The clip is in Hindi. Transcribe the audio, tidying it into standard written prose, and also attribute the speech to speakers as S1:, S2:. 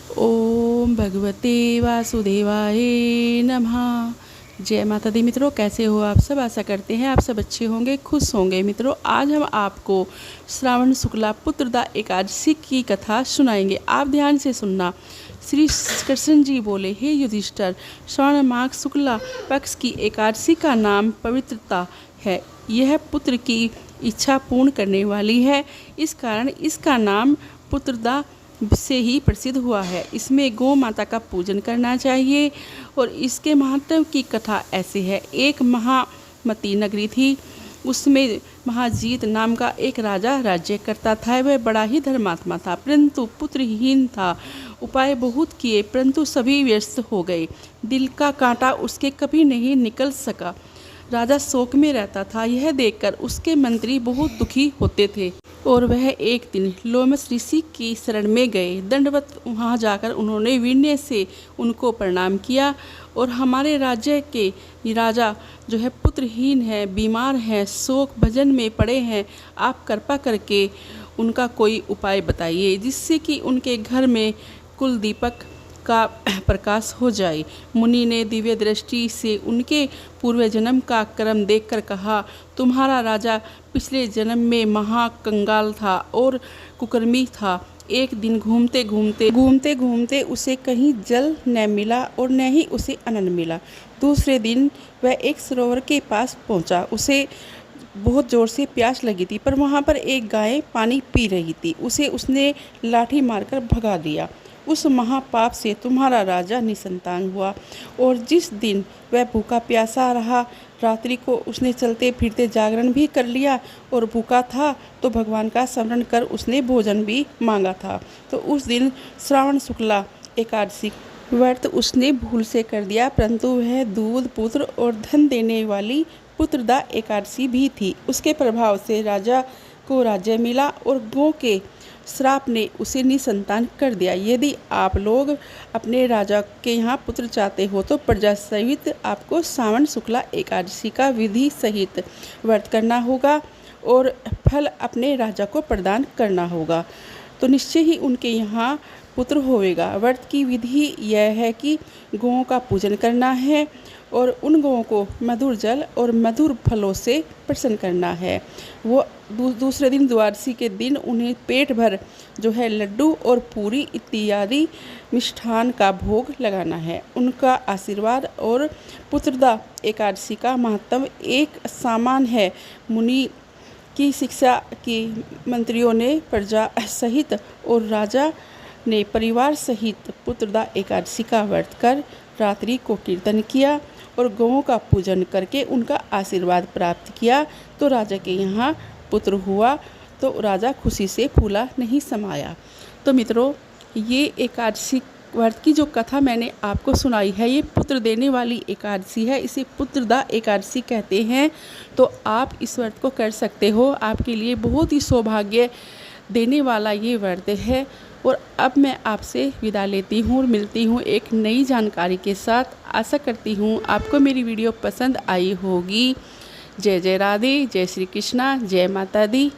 S1: ओम भगवते वासुदेवाय नमः। जय माता दी मित्रों, कैसे हो आप सब। आशा करते हैं आप सब अच्छे होंगे, खुश होंगे। मित्रों, आज हम आपको श्रावण शुक्ला पुत्रदा एकादशी की कथा सुनाएंगे। आप ध्यान से सुनना। श्री कृष्ण जी बोले, हे युधिष्ठिर, श्रावण माघ शुक्ला पक्ष की एकादशी का नाम पवित्रता है। यह पुत्र की इच्छा पूर्ण करने वाली है, इस कारण इसका नाम पुत्रदा से ही प्रसिद्ध हुआ है। इसमें गौ माता का पूजन करना चाहिए। और इसके महत्व की कथा ऐसे है। एक महामती नगरी थी, उसमें महाजीत नाम का एक राजा राज्य करता था। वह बड़ा ही धर्मात्मा था, परंतु पुत्रहीन था। उपाय बहुत किए, परंतु सभी व्यस्त हो गए। दिल का कांटा उसके कभी नहीं निकल सका। राजा शोक में रहता था। यह देखकर उसके मंत्री बहुत दुखी होते थे। और वह एक दिन लोमस ऋषि की शरण में गए। दंडवत वहाँ जाकर उन्होंने विनय से उनको प्रणाम किया। और हमारे राज्य के राजा जो है पुत्रहीन है, बीमार हैं, शोक भजन में पड़े हैं। आप कृपा करके उनका कोई उपाय बताइए, जिससे कि उनके घर में कुल दीपक का प्रकाश हो जाए। मुनि ने दिव्य दृष्टि से उनके पूर्व जन्म का कर्म देखकर कहा, तुम्हारा राजा पिछले जन्म में महाकंगाल था और कुकर्मी था। एक दिन घूमते घूमते उसे कहीं जल न मिला और न ही उसे अन्न मिला। दूसरे दिन वह एक सरोवर के पास पहुंचा। उसे बहुत ज़ोर से प्यास लगी थी, पर वहां पर एक गाय पानी पी रही थी। उसे उसने लाठी मारकर भगा दिया। उस महापाप से तुम्हारा राजा निसंतान हुआ। और जिस दिन वह भूखा प्यासा रहा, रात्रि को उसने चलते फिरते जागरण भी कर लिया। और भूखा था तो भगवान का स्मरण कर उसने भोजन भी मांगा था। तो उस दिन श्रावण शुक्ला एकादशी व्रत उसने भूल से कर दिया, परंतु वह दूध, पुत्र और धन देने वाली पुत्रदा एकादशी भी थी। उसके प्रभाव से राजा को राज्य मिला और गौ के श्राप ने उसे निसंतान कर दिया। यदि आप लोग अपने राजा के यहाँ पुत्र चाहते हो तो प्रजा सहित आपको श्रावण शुक्ला एकादशी का विधि सहित व्रत करना होगा और फल अपने राजा को प्रदान करना होगा, तो निश्चय ही उनके यहाँ पुत्र होवेगा। व्रत की विधि यह है कि गौओं का पूजन करना है और उन गौओं को मधुर जल और मधुर फलों से प्रसन्न करना है। वो दूसरे दिन द्वादशी के दिन उन्हें पेट भर जो है लड्डू और पूरी इत्यादि मिष्ठान का भोग लगाना है। उनका आशीर्वाद और पुत्रदा एकादशी का महत्व एक समान है। मुनि की शिक्षा की मंत्रियों ने प्रजा सहित और राजा ने परिवार सहित पुत्रदा एकादशी का व्रत कर रात्रि को कीर्तन किया और गौओं का पूजन करके उनका आशीर्वाद प्राप्त किया। तो राजा के यहाँ पुत्र हुआ, तो राजा खुशी से फूला नहीं समाया। तो मित्रों, ये एकादशी व्रत की जो कथा मैंने आपको सुनाई है, ये पुत्र देने वाली एकादशी है। इसे पुत्रदा एकादशी कहते हैं। तो आप इस व्रत को कर सकते हो। आपके लिए बहुत ही सौभाग्य देने वाला ये व्रत है। और अब मैं आपसे विदा लेती हूँ और मिलती हूँ एक नई जानकारी के साथ। आशा करती हूँ आपको मेरी वीडियो पसंद आई होगी। जय जय राधे, जय श्री कृष्णा, जय माता दी।